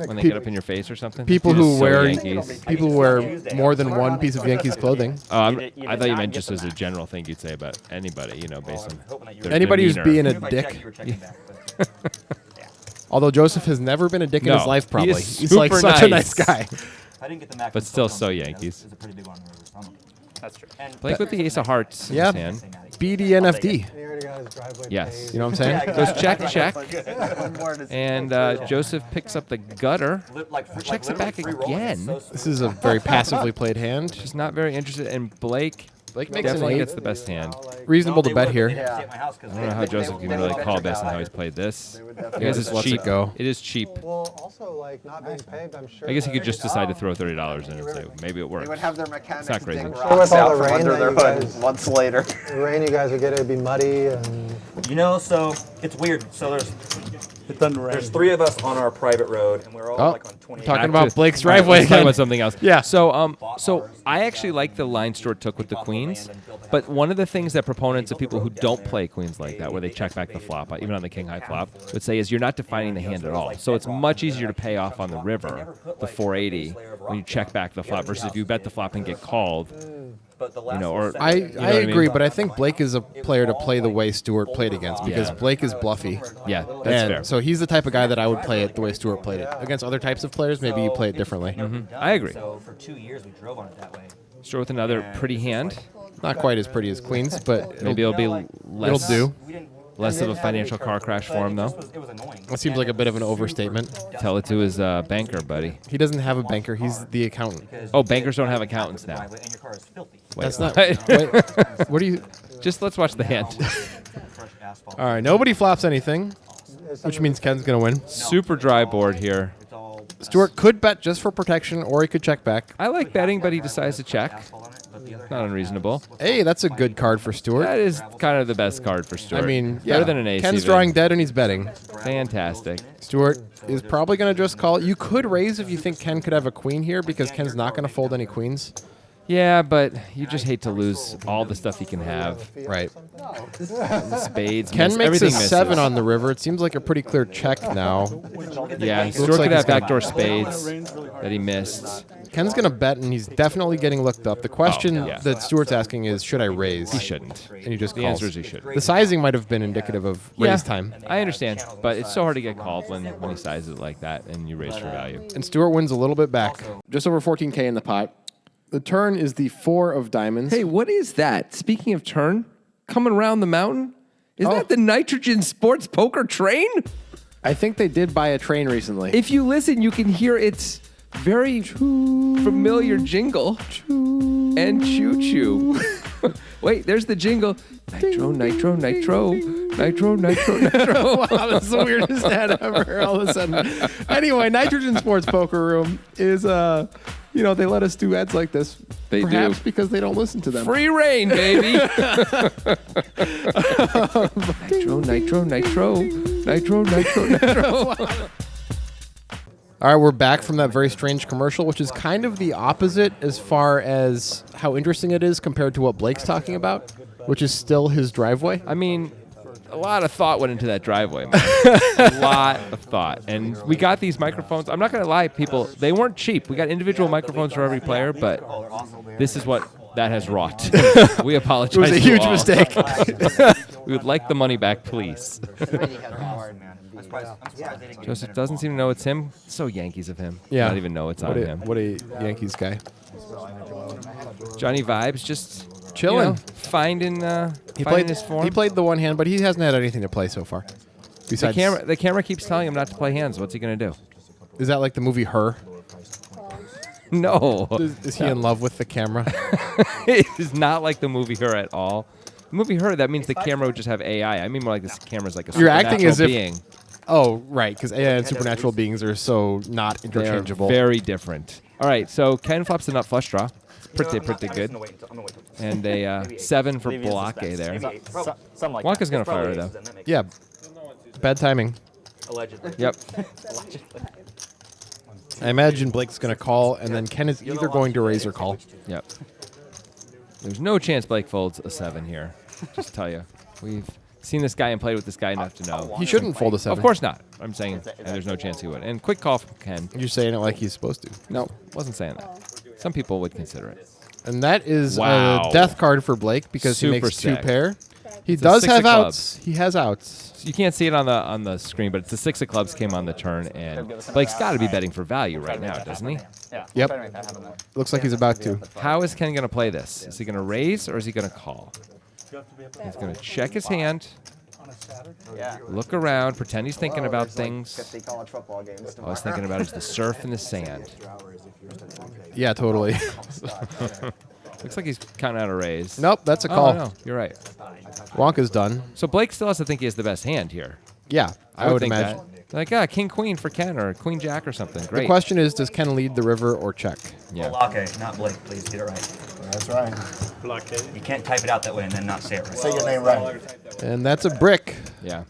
S4: when they get up in your face or something?
S5: People
S4: You're
S5: who
S4: just so
S5: wear
S4: Yankees.
S5: people who wear more than one piece of Yankees clothing.
S4: I thought you meant just as a general thing you'd say about anybody, you know, based on their
S5: Anybody who's
S4: demeanor.
S5: being a dick. Although Joseph has never been a dick in
S4: No,
S5: his life,
S4: he
S5: probably.
S4: is
S5: He's like
S4: super
S5: such a nice
S4: nice.
S5: guy.
S2: I didn't get the max.
S4: But still so Yankees.
S2: It's a pretty big one on the river. So I'm okay.
S7: That's true.
S4: Blake with the ace of hearts in
S5: Yeah.
S4: his hand.
S5: BDNFD.
S3: He already got his driveway
S4: Yes.
S3: paved.
S5: You know what I'm saying?
S4: Goes check, check. And Joseph picks up the gutter. Checks it back again.
S5: This is a very passively played hand.
S4: Just not very interested. And Blake
S5: Blake makes an
S4: definitely
S5: 8.
S4: gets the best hand.
S5: Reasonable to bet here.
S4: I don't know how Joseph can really call based on how he's played this. I guess it's
S5: lets it
S4: cheap.
S5: go.
S4: It is cheap.
S3: Well, also, like, not being paved, I'm sure.
S4: I guess he could just decide to throw $30 in and say, maybe it
S9: They would
S4: works.
S9: have their mechanics
S4: not crazy.
S9: dig
S3: Sure with
S9: rocks
S3: all
S9: out
S3: the
S9: from
S3: rain
S9: under
S3: that
S9: their
S3: you
S9: hood
S3: guys-
S9: months later.
S3: The rain you guys would get, it'd be muddy and.
S2: You know, so it's weird. So there's 3 of us on our private road, and we're all
S5: Oh,
S2: like on 28.
S5: talking
S4: Back
S5: about
S4: to-
S5: Blake's
S4: All right,
S5: driveway
S4: let's talk
S5: again.
S4: about something else.
S5: Yeah.
S4: So I actually like the line Stewart took with the queens, but one of the things that proponents of people who don't play queens like that, where they check back the flop, even on the king high flop, would say is you're not defining the hand at all. So it's much easier to pay off on the river, the 480, when you check back the flop versus if you bet the flop and get called. You know, or
S5: I
S4: you know what I
S5: agree,
S4: mean?
S5: but I think Blake is a player to play the way Stewart played against because
S4: Yeah.
S5: Blake is bluffy.
S4: Yeah, that's
S5: And
S4: fair.
S5: so he's the type of guy that I would play it the way Stewart played it. Against other types of players, maybe you play it differently.
S4: I agree.
S2: So for 2 years we drove on it that way.
S4: Stewart with another pretty hand.
S5: Not quite as pretty as Queens, but
S4: Maybe it'll be
S5: it'll
S4: less,
S5: do.
S4: less of a financial car crash for him, though.
S2: It was annoying.
S5: That seems like a bit of an overstatement.
S4: Tell it to his banker, buddy.
S5: He doesn't have a banker. He's the accountant.
S4: Oh, bankers don't have accountants now.
S2: And your car is filthy.
S4: Wait,
S5: That's not.
S4: what?
S5: Wait, what do you?
S4: Just let's watch the hand.
S2: Fresh asphalt.
S5: All right, nobody flops anything, which means Ken's gonna win.
S4: Super dry board here.
S2: It's all
S5: Stewart could bet just for protection, or he could check back.
S4: I like betting, but he decides to check.
S2: asphalt on it, but the other
S4: Not unreasonable.
S5: Hey, that's a good card for Stewart.
S4: That is kind of the best card for
S5: I
S4: Stewart.
S5: mean,
S4: better
S5: yeah,
S4: than an ace.
S5: Ken's
S4: even.
S5: drawing dead and he's betting.
S4: Fantastic.
S5: Stewart is probably going to just call. You could raise if you think Ken could have a queen here because Ken's not going to fold any queens.
S4: Yeah, but you just hate to lose all the stuff he can have.
S5: Right.
S4: The spades.
S5: Ken makes
S4: everything
S5: a
S4: misses.
S5: 7 on the river. It seems like a pretty clear check now.
S4: Yeah, Stuart
S5: like
S4: could
S5: he's
S4: have
S5: gonna-
S4: backdoor spades that he missed.
S5: Ken's going to bet, and he's definitely getting looked up. The question
S4: yeah.
S5: that Stuart's asking is, should I raise?
S4: He shouldn't.
S5: And he just
S4: The
S5: calls.
S4: answer is he should.
S5: The sizing might have been indicative of raise time.
S4: I understand, but it's so hard to get called when he sizes it like that and you raise for value.
S5: And Stuart wins a little bit back. Just over 14K in the pot. The turn is the 4 of diamonds.
S4: Hey, what is that? Speaking of turn, coming around the mountain? Is that the Nitrogen Sports Poker train?
S5: I think they did buy a train recently.
S4: If you listen, you can hear its very familiar jingle. And choo-choo. Wait, there's the jingle. Nitro, nitro, nitro. Nitro, nitro, nitro.
S5: Wow, that's the weirdest ad ever all of a sudden. Anyway, Nitrogen Sports Poker Room is, they let us do ads like this.
S4: They
S5: Perhaps
S4: do.
S5: because they don't listen to them.
S4: Free reign, baby. Nitro, nitro, nitro. Nitro, nitro, nitro.
S5: All right, we're back from that very strange commercial, which is kind of the opposite as far as how interesting it is compared to what Blake's talking about, which is still his driveway.
S4: I mean, a lot of thought went into that driveway, man. A lot of thought. And we got these microphones. I'm not going to lie, people. They weren't cheap. We got individual microphones for every player, but this is what that has wrought. We apologize.
S5: It was a
S4: to
S5: huge
S4: all.
S5: mistake.
S4: We would like the money back, please. Joseph doesn't seem to know it's him. So Yankees of him.
S5: Yeah.
S4: Not even know it's on
S5: What
S4: him.
S5: a Yankees guy.
S4: Johnnie Vibes just
S5: Chilling.
S4: Finding
S5: He
S4: finding his form.
S5: He played the one hand, but he hasn't had anything to play so far.
S4: the
S5: Besides,
S4: camera keeps telling him not to play hands. What's he gonna do?
S5: is that like the movie Her?
S4: No.
S5: Is he in love with the camera?
S4: It is not like the movie Her at all. The movie Her, that means the camera would just have AI. I mean more like this camera's like a
S5: You're acting
S4: supernatural
S5: as if-
S4: being.
S5: Oh, right, because AI and supernatural beings are so not
S4: They're
S5: interchangeable.
S4: very different. All right, so Ken flops the nut flush draw. It's pretty good. And a 7 for block A there.
S7: Something like
S4: Wonka's going to fire though.
S5: Yeah, bad timing.
S2: Allegedly.
S4: Yep.
S5: I imagine Blake's going to call, and then Ken is either going to raise or call.
S4: Yep. There's no chance Blake folds a 7 here. Just tell you. We've seen this guy and played with this guy enough to know.
S5: He shouldn't fold a 7.
S4: Of course not. I'm saying there's no chance he would. And quick call from Ken.
S5: You're saying it like he's supposed to.
S4: No, wasn't saying that. Some people would consider it.
S5: And that is
S4: Wow.
S5: a death card for Blake because he
S4: Super
S5: makes 2
S4: sick.
S5: pair. He
S4: It's a
S5: does
S4: 6
S5: have
S4: of clubs.
S5: outs. He has outs.
S4: So you can't see it on the screen, but it's the 6 of clubs came on the turn, and Blake's got to be betting for value right now, doesn't he?
S7: Yeah.
S5: Yep.
S7: Better make that happen, though.
S5: Looks like he's about to.
S4: How is Ken going to play this? Is he going to raise or is he going to call? He's going to check his hand,
S7: Yeah.
S4: look around, pretend he's thinking about
S9: There's like
S4: things.
S9: 50 college football games
S4: All he's thinking about is the surf and the sand.
S5: Yeah, totally.
S4: Looks like he's counting out a raise.
S5: Nope, that's a
S4: Oh,
S5: call.
S4: no, you're right.
S5: Wonka's done.
S4: So Blake still has to think he has the best hand here.
S5: Yeah, I would
S4: think
S5: imagine.
S4: that. Like, King Queen for Ken or Queen Jack or something. Great.
S5: The question is, does Ken lead the river or check?
S4: Yeah.
S2: Okay, not Blake. Please get it right.
S8: That's right.
S2: You can't type it out that way and then not say it right.
S8: Say your name right.
S5: And that's a brick.
S4: Yeah.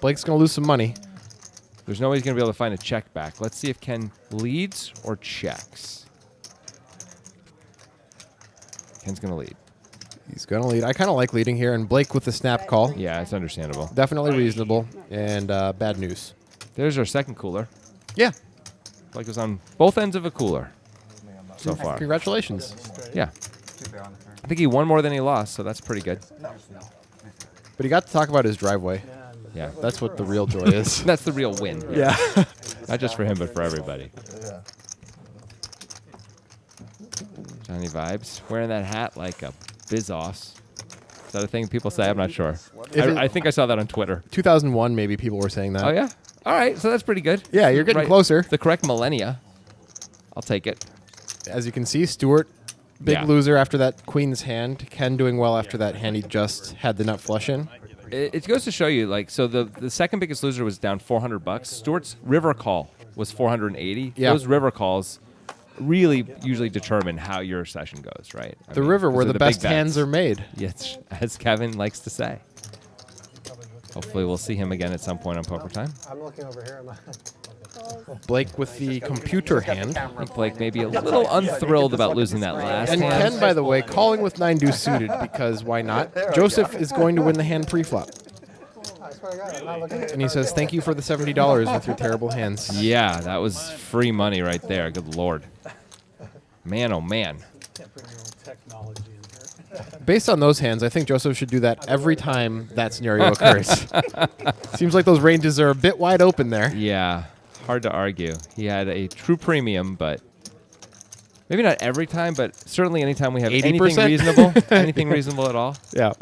S5: Blake's going to lose some money.
S4: There's no way he's going to be able to find a check back. Let's see if Ken leads or checks. Ken's going to lead.
S5: He's going to lead. I kind of like leading here, and Blake with the snap call.
S4: Yeah, it's understandable.
S5: Definitely reasonable, and bad news.
S4: There's our second cooler.
S5: Yeah,
S4: Blake was on both ends of a cooler so far.
S5: congratulations.
S4: Yeah. I think he won more than he lost, so that's pretty good.
S5: But he got to talk about his driveway.
S4: Yeah.
S5: That's what the real joy is.
S4: That's the real win.
S5: Yeah.
S4: Not just for him, but for everybody. Johnnie Vibes. Wearing that hat like a Bizos. Is that a thing people say? I'm not sure. I think I saw that on Twitter.
S5: 2001, maybe people were saying that.
S4: Oh, yeah? All right, so that's pretty good.
S5: Yeah, you're getting closer.
S4: The correct millennia. I'll take it.
S5: As you can see, Stuart, big
S4: Yeah.
S5: loser after that queen's hand. Ken doing well after that hand he just had the nut flush in.
S4: It goes to show you, like, so the second biggest loser was down $400. Stuart's river call was 480.
S5: Yeah.
S4: Those river calls really usually determine how your session goes, right?
S5: The river where the
S4: big
S5: best
S4: bets.
S5: hands are made.
S4: Yes, as Kevin likes to say. Hopefully we'll see him again at some point on Poker Time.
S3: I'm looking over here.
S5: Blake with the computer hand.
S4: I think Blake may be a little unthrilled about losing that last
S5: And
S4: hand.
S5: Ken, by the way, calling with 9 deuce suited because why not? Joseph is going to win the hand pre-flop. And he says, thank you for the $70 with your terrible hands.
S4: Yeah, that was free money right there. Good Lord. Man, oh man.
S5: Based on those hands, I think Joseph should do that every time that scenario occurs. Seems like those ranges are a bit wide open there.
S4: Yeah, hard to argue. He had a true premium, but maybe not every time, but certainly anytime we have
S5: 80%?
S4: anything reasonable, anything reasonable at all.
S5: Yeah.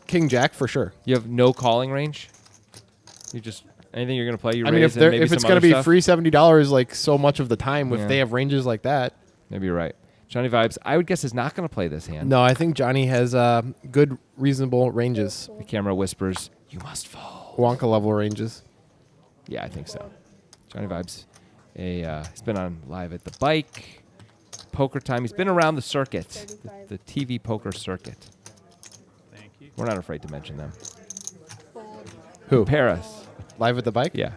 S5: King Jack for sure.
S4: You have no calling range. You just anything you're gonna play. You
S5: I mean,
S4: raise
S5: if
S4: and maybe
S5: it's
S4: some
S5: going to
S4: other
S5: be
S4: stuff.
S5: free $70 like so much of the time, if
S4: Yeah.
S5: they have ranges like that.
S4: Maybe you're right. Johnny Vibes, I would guess, is not going to play this hand.
S5: No, I think Johnny has good, reasonable ranges.
S4: The camera whispers, "You must fold."
S5: Wonka level ranges.
S4: Yeah, I think so. Johnny Vibes, he's been on live at the bike, Poker Time. He's been around the circuit, the TV poker circuit.
S6: Thank you.
S4: We're not afraid to mention them.
S5: Who?
S4: Paris.
S5: Live at the bike?
S4: Yeah.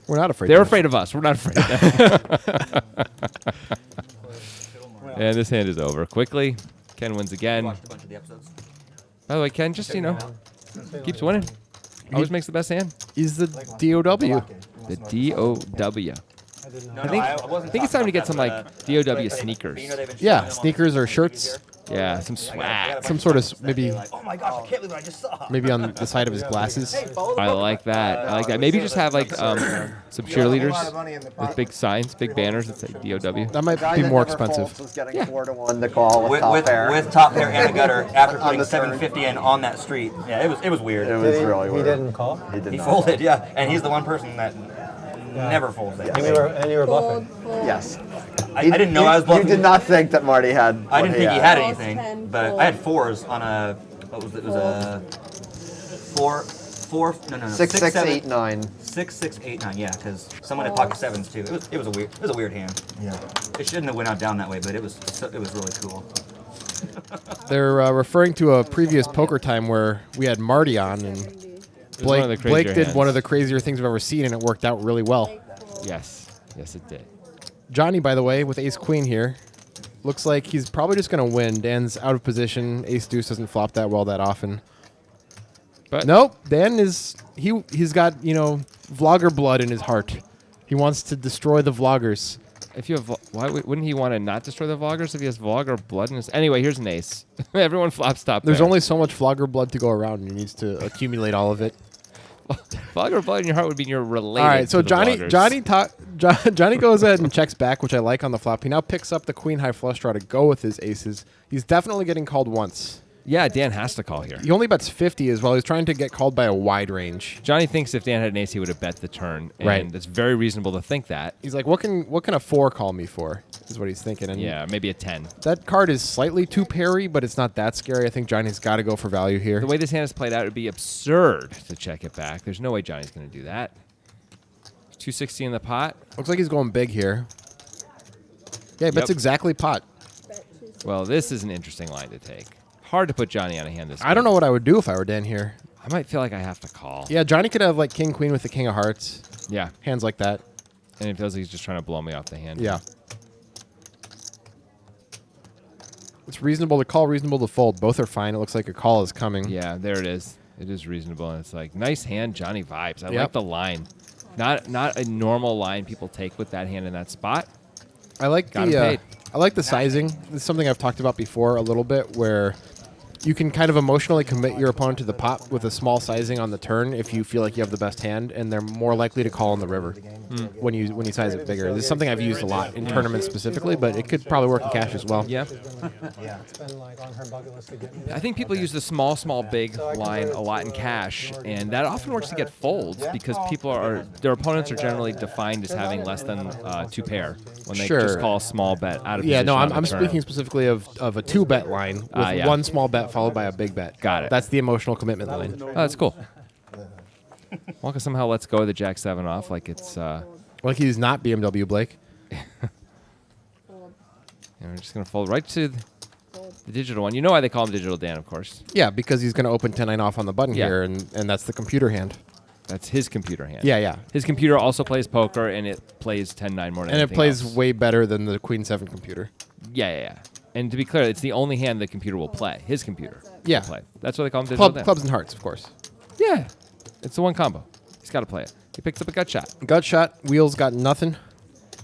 S5: We're not afraid.
S4: They're
S5: of
S4: afraid of us. We're not afraid of them. And this hand is over quickly. Ken wins again.
S2: Watched a bunch of the episodes.
S4: By the way, Ken, just, keeps winning. Always makes the best hand.
S5: He's the DOW.
S4: The DOW. I think it's time to get some, like, DOW sneakers.
S5: Yeah, sneakers or shirts.
S4: Yeah, some swag.
S5: Some sort of maybe
S2: Oh my gosh, I can't believe what I just saw.
S5: maybe on the side of his glasses.
S4: I like that. I like that. Maybe just have, like, some cheerleaders with big signs, big banners that say DOW.
S5: That might be more expensive.
S9: Was getting 4-1 to call with,
S2: With,
S9: top
S2: with,
S9: pair.
S2: with top pair and a gutter after putting
S9: the turn.
S2: 750 in on that street. Yeah, it was weird.
S9: It was really
S3: He
S9: weird.
S3: didn't call?
S9: He did
S2: He
S9: not.
S2: folded, yeah, and he's the one person that never folds that.
S3: And you were bluffing.
S9: Yes.
S2: I didn't know I was bluffing.
S9: You did not think that Marty had.
S2: I
S9: what
S2: didn't think he had
S1: False
S2: anything,
S1: 10,
S2: but
S1: fold.
S2: I had fours on a what was it? It was a four. No.
S9: 6, 6,
S2: 7,
S9: 8, 9.
S2: 6, 6, 8, 9. Yeah, because someone had pocket sevens too. It was a weird hand.
S8: Yeah.
S2: It shouldn't have went out down that way, but it was really cool.
S5: They're referring to a previous Poker Time where we had Marty on, and
S4: one of the crazier
S5: Blake did
S4: hands.
S5: one of the crazier things I've ever seen, and it worked out really well.
S4: Yes. Yes, it did.
S5: Johnny, by the way, with Ace Queen here, looks like he's probably just going to win. Dan's out of position. Ace Deuce doesn't flop that well that often.
S4: But
S5: Nope, Dan is he's got vlogger blood in his heart. He wants to destroy the vloggers.
S4: if you have, wouldn't he want to not destroy the vloggers if he has vlogger blood in his? Anyway, here's an ace. Everyone flops top.
S5: There's
S4: pair.
S5: only so much vlogger blood to go around, and he needs to accumulate all of it.
S4: vlogger blood in your heart would mean you're related.
S5: All right, so
S4: to the vloggers.
S5: Johnny goes ahead and checks back, which I like on the flop. He now picks up the queen high flush draw to go with his aces. He's definitely getting called once.
S4: Yeah, Dan has to call here.
S5: He only bets 50 as well. He's trying to get called by a wide range.
S4: Johnny thinks if Dan had an ace, he would have bet the turn, and
S5: Right.
S4: it's very reasonable to think that.
S5: He's like, what can a 4 call me for? Is what he's thinking. And
S4: Yeah, maybe a 10.
S5: that card is slightly too parry, but it's not that scary. I think Johnny's got to go for value here.
S4: The way this hand is played out, it would be absurd to check it back. There's no way Johnny's going to do that. 260 in the pot.
S5: Looks like he's going big here. Yeah, he bets
S4: Yep.
S5: exactly pot.
S4: Well, this is an interesting line to take. Hard to put Johnny on a hand this
S5: I don't know what I would do if I were Dan here.
S4: I might feel like I have to call.
S5: Yeah, Johnny could have like king queen with the king of hearts,
S4: Yeah.
S5: hands like that.
S4: And it feels like he's just trying to blow me off the hand.
S5: Yeah. It's reasonable to call, reasonable to fold. Both are fine. It looks like a call is coming.
S4: Yeah, there it is. It is reasonable. And it's like, nice hand, Johnny Vibes. I
S5: Yep.
S4: like the line. Not a normal line people take with that hand in that spot.
S5: I like
S4: Got him
S5: the
S4: paid.
S5: I like the sizing. This is something I've talked about before a little bit, where you can kind of emotionally commit your opponent to the pot with a small sizing on the turn if you feel like you have the best hand, and they're more likely to call on the river when you size it bigger. This is something I've used a lot in tournaments specifically, but it could probably work in cash as well.
S4: Yeah.
S3: It's been like on her bucket list to get me.
S4: I think people use the small, big line a lot in cash, and that often works to get folds because their opponents are generally defined as having less than 2 pair when they
S5: Sure.
S4: just call a small bet out of
S5: Yeah,
S4: position
S5: no,
S4: on
S5: I'm
S4: the turn.
S5: speaking specifically of a 2-bet line with
S4: Yeah.
S5: one small bet followed by a big bet.
S4: Got it.
S5: That's the emotional commitment line.
S4: Oh, that's cool. Wonka somehow lets go of the Jack 7 off like it's.
S5: Like he's not BMW Blake.
S4: And we're just gonna fold right to The digital one. You know why they call him Digital Dan, of course.
S5: Yeah, because he's going to open 10-9 off on the button
S4: Yeah.
S5: here, and that's the computer hand.
S4: That's his computer hand.
S5: Yeah, yeah.
S4: His computer also plays poker, and it plays 10-9 more than
S5: And it
S4: anything
S5: plays
S4: else.
S5: way better than the Queen 7 computer.
S4: Yeah. And to be clear, it's the only hand the computer will play. His computer.
S5: Yeah.
S4: Will play. That's why they call him Digital Dan.
S5: Clubs and hearts, of course.
S4: Yeah. It's the one combo. He's got to play it. He picks up a gut shot.
S5: Gut shot. Wheels got nothing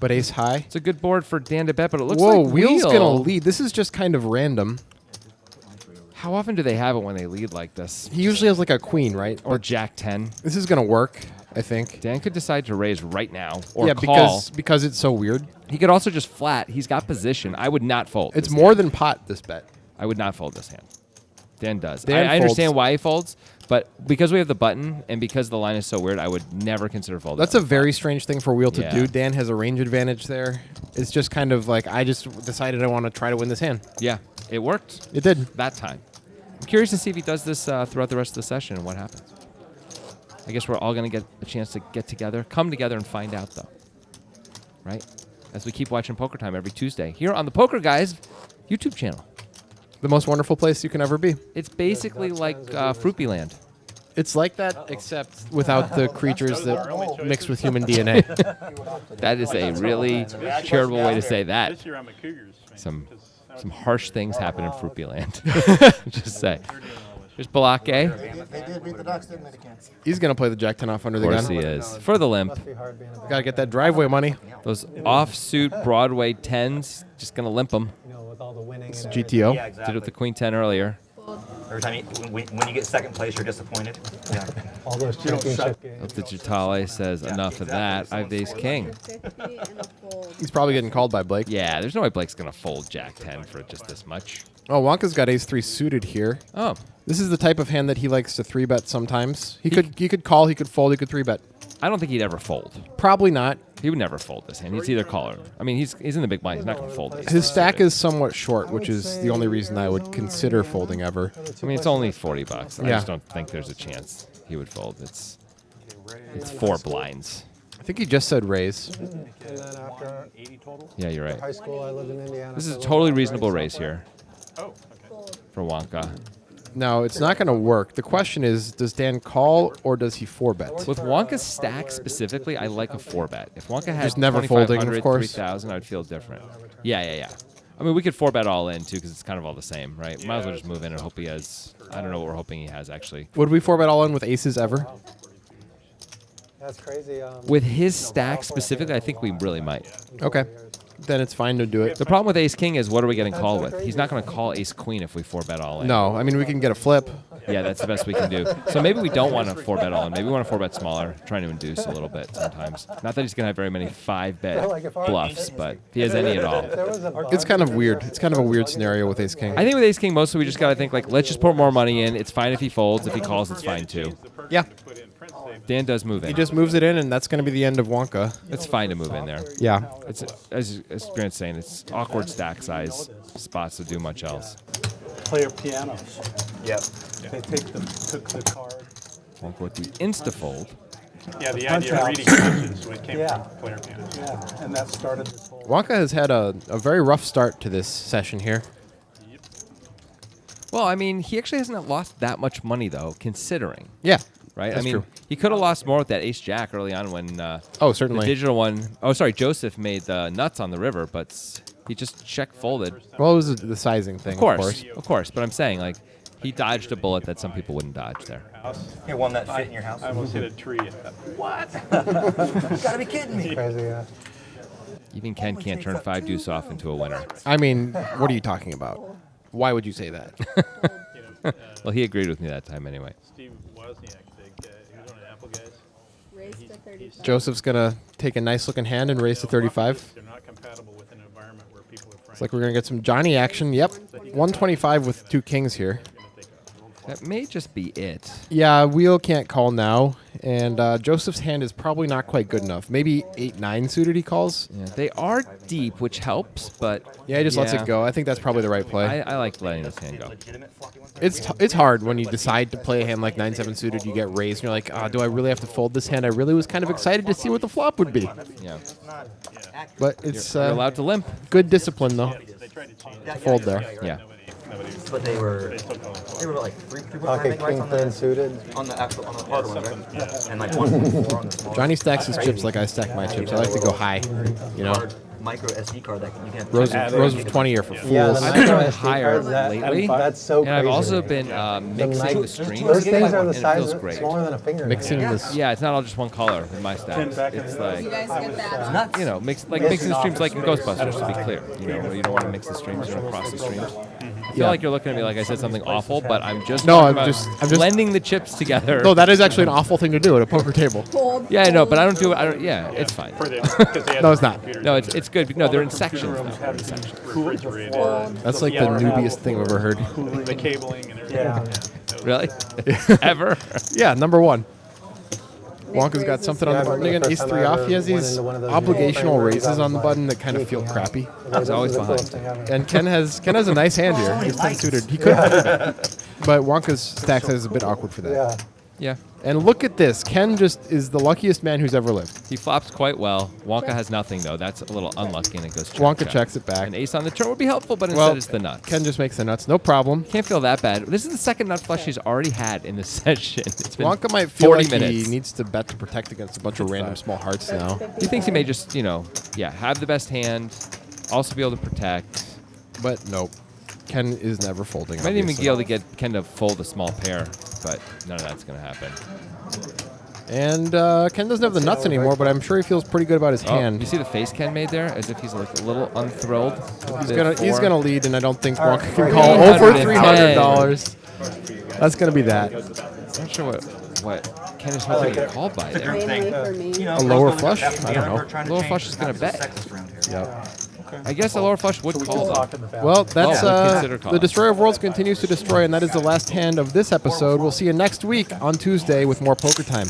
S5: but ace high.
S4: It's a good board for Dan to bet, but it looks
S5: Whoa,
S4: like
S5: Wheel's
S4: Wheel.
S5: going to lead. This is just kind of random.
S4: How often do they have it when they lead like this?
S5: He usually has like a queen, right?
S4: Or Jack 10.
S5: This is going to work, I think.
S4: Dan could decide to raise right now or
S5: Yeah,
S4: call.
S5: because it's so weird.
S4: He could also just flat. He's got position. I would not fold.
S5: It's
S4: this
S5: more
S4: hand.
S5: than pot, this bet.
S4: I would not fold this hand. Dan does.
S5: Dan
S4: I understand
S5: folds.
S4: why he folds, but because we have the button and because the line is so weird, I would never consider folding.
S5: That's a very strange thing for Wheel to
S4: Yeah.
S5: do. Dan has a range advantage there. It's just kind of like, I just decided I want to try to win this hand.
S4: Yeah, it worked
S5: It did.
S4: that time. I'm curious to see if he does this throughout the rest of the session and what happens. I guess we're all going to get a chance to get together, come together and find out, though. Right? As we keep watching Poker Time every Tuesday here on the Poker Guys YouTube channel.
S5: The most wonderful place you can ever be.
S4: It's basically like Fruity Land.
S5: It's like that, except without the creatures that mix with human DNA.
S4: That is a really charitable way to say that.
S6: This year I'm a Cougars fan.
S4: Some harsh things happen in Fruity Land. Just say. There's Balake.
S8: They did beat the Ducks, didn't they?
S5: He's going to play the Jack 10 off under
S4: Of
S5: the
S4: course
S5: gun.
S4: he is. For the limp.
S5: Got to get that driveway money.
S4: Those offsuit Broadway 10s, just going to limp them.
S5: It's GTO.
S2: Yeah,
S4: Did
S2: exactly.
S4: it with the Queen 10 earlier.
S2: Every time when you get second place, you're disappointed. Yeah.
S3: All those championship games.
S4: El Digitale says, enough of that. I have ace king.
S1: 50 and a fold.
S5: He's probably getting called by Blake.
S4: Yeah, there's no way Blake's going to fold Jack 10 for just this much.
S5: Oh, Wonka's got ace 3 suited here.
S4: Oh,
S5: This is the type of hand that he likes to 3-bet sometimes. He could call, he could fold, he could 3-bet.
S4: I don't think he'd ever fold.
S5: Probably not.
S4: He would never fold this hand. He's either call or... I mean, he's in the big blind. He's not going to fold this.
S5: His stack is somewhat short, which is the only reason I would consider folding ever.
S4: I mean, it's only 40 bucks. I
S5: Yeah.
S4: just don't think there's a chance he would fold. It's 4 blinds.
S5: I think he just said raise.
S3: And then after
S4: Yeah, you're right.
S3: high school, I lived in Indiana.
S4: This is
S3: so
S4: a
S3: I
S4: totally
S3: lived
S4: reasonable
S3: right
S4: raise here for Wonka.
S5: No, it's not going to work. The question is, does Dan call or does he 4-bet?
S4: With Wonka's stack specifically, I like a 4-bet. If Wonka had
S5: Just never folding, of
S4: 2,500,
S5: course.
S4: 3,000, I'd feel different. Yeah. I mean, we could 4-bet all in, too, because it's kind of all the same, right? Might as well just move in and hope he has... I don't know what we're hoping he has, actually.
S5: Would we 4-bet all in with aces ever?
S3: That's crazy.
S4: With his stack specifically, I think we really might.
S5: Okay. Then it's fine to do it.
S4: The problem with ace-king is what are we getting called with? He's not going to call ace-queen if we 4-bet all in.
S5: No, I mean, we can get a flip.
S4: Yeah, that's the best we can do. So maybe we don't want to 4-bet all in. Maybe we want to 4-bet smaller, trying to induce a little bit sometimes. Not that he's going to have very many 5-bet bluffs, but if he has any at all.
S5: It's kind of weird. It's kind of a weird scenario with ace king.
S4: I think with ace-king, mostly we just got to think, like, let's just put more money in. It's fine if he folds. If he calls, it's fine, too.
S5: Yeah.
S4: Dan does move in.
S5: He just moves it in, and that's going to be the end of Wonka.
S4: It's fine to move in there.
S5: Yeah.
S4: It's as Grant's saying, it's awkward stack size spots to do much else.
S6: Player pianos.
S2: Yep.
S6: They took the card.
S4: Wonka with the insta-fold.
S6: Yeah, the idea of reading punches when it came
S3: Yeah.
S6: from player pianos.
S3: Yeah, and that started this whole.
S5: Wonka has had a very rough start to this session here.
S4: Well, I mean, he actually hasn't lost that much money, though, considering.
S5: Yeah.
S4: Right?
S5: That's
S4: I mean,
S5: true.
S4: he could have lost more with that ace-jack early on when
S5: Oh, certainly.
S4: the digital one... Oh, sorry, Joseph made the nuts on the river, but he just check-folded.
S5: Well, it was the sizing thing,
S4: Of course. But I'm saying, like, he dodged a bullet that some people wouldn't dodge there.
S2: Here, one that fit in your house.
S6: I almost hit a tree at that.
S2: You gotta be kidding me.
S3: Crazy, yeah.
S4: Even Ken can't turn 5 deuce off into a winner.
S5: I mean, what are you talking about? Why would you say that?
S4: Well, he agreed with me that time anyway.
S6: Steve Wozniak, he was one of the Apple guys.
S1: Raise to 35.
S5: Joseph's going to take a nice-looking hand and raise to 35.
S6: They're not compatible with an environment where people are
S5: It's like we're going to get some Johnny action. Yep. 125 with 2 kings here.
S4: That may just be it.
S5: Yeah, Wheel can't call now, and Joseph's hand is probably not quite good enough. Maybe 8-9 suited he calls.
S4: Yeah, they are deep, which helps, but...
S5: Yeah, he just lets it go. I think that's probably the right play.
S4: I like letting this hand go.
S5: It's hard when you decide to play a hand like 9-7 suited, you get raised, and you're like, do I really have to fold this hand? I really was kind of excited to see what the flop would be.
S4: Yeah.
S5: But it's
S4: You're allowed to limp.
S5: good discipline, though, to fold there.
S4: Yeah.
S2: but they were like 3.5
S3: Okay,
S2: meg
S3: king
S2: on
S3: queen
S2: the
S3: suited.
S2: on the hard one, right? And like 1.4 on the small.
S5: Johnny stacks his chips like I stack my chips. I like to go high. You know,
S2: Hard micro SD card that you can.
S5: Rose of 20 are for fools.
S3: Yeah, the
S4: I've been going
S3: micro SD
S4: higher
S3: cards, that-
S4: lately,
S3: That's so
S4: and
S3: crazy.
S4: I've also been mixing the streams.
S3: Those things are
S4: and
S3: the
S4: it
S3: size
S4: feels
S3: of
S4: great.
S3: smaller than a finger.
S5: Mixing this.
S4: Yeah, it's not all just one color in my stacks. It's like
S1: You guys get that?
S4: you know, mixing the streams like in Ghostbusters, to be clear. You know, where you don't want to mix the streams, you don't cross the streams. I feel like you're looking at me like I said something awful, but I'm just
S5: No,
S4: talking
S5: I'm
S4: about
S5: just-
S4: blending the chips together.
S5: No, that is actually an awful thing to do at a poker table.
S1: Cold.
S4: Yeah, I know, but I don't do it. Yeah, it's fine.
S5: No, it's not.
S4: No, it's good. No, they're in sections now. They're in sections.
S5: That's like the noobiest thing I've ever heard.
S6: The cabling and everything.
S4: Really? Ever?
S5: Yeah, number one. Wonka's
S1: raises
S5: got something on the
S3: Yeah,
S5: button
S3: I
S5: again.
S3: remember the
S5: Ace
S3: first
S5: 3
S3: time I
S5: off.
S3: ever
S5: He has
S3: went
S5: these
S3: into one of those
S5: obligational
S3: frameworks
S5: raises on the
S3: on
S5: button that kind of feel crappy.
S4: It's always behind.
S5: And Ken has a nice hand here. He's 10 suited. He could have it. But Wonka's stack size is a bit awkward for that.
S3: Yeah.
S4: Yeah.
S5: And look at this. Ken just is the luckiest man who's ever lived.
S4: He flops quite well. Wonka has nothing, though. That's a little unlucky, and it goes check.
S5: Wonka checks it back.
S4: An ace on the turn would be helpful, but instead
S5: Well,
S4: it's the nuts.
S5: Ken just makes the nuts. No problem.
S4: Can't feel that bad. This is the second nut flush he's already had in this session. It's been
S5: Wonka might feel
S4: 40
S5: like
S4: minutes.
S5: he needs to bet to protect against a bunch of random small hearts now.
S4: He thinks he may just, have the best hand, also be able to protect.
S5: But nope. Ken is never folding.
S4: Might even
S5: obviously.
S4: be able to get Ken to fold a small pair, but none of that's going to happen.
S5: And Ken doesn't have the nuts anymore, but I'm sure he feels pretty good about his
S4: Oh,
S5: hand.
S4: you see the face Ken made there? As if he's like a little unthrilled.
S5: He's gonna lead, and I don't think Wonka can call over $300. That's gonna be that.
S4: I'm not sure what Ken is hoping to get called by there.
S1: Mainly for me.
S5: A lower flush? I don't know.
S4: Lower flush is going to bet.
S5: Yep.
S4: I guess a lower flush would call though.
S5: Well, that's
S4: Oh, we consider
S5: the Destroyer of Worlds continues to destroy, and that is the last hand of this episode. We'll see you next week on Tuesday with more Poker Time.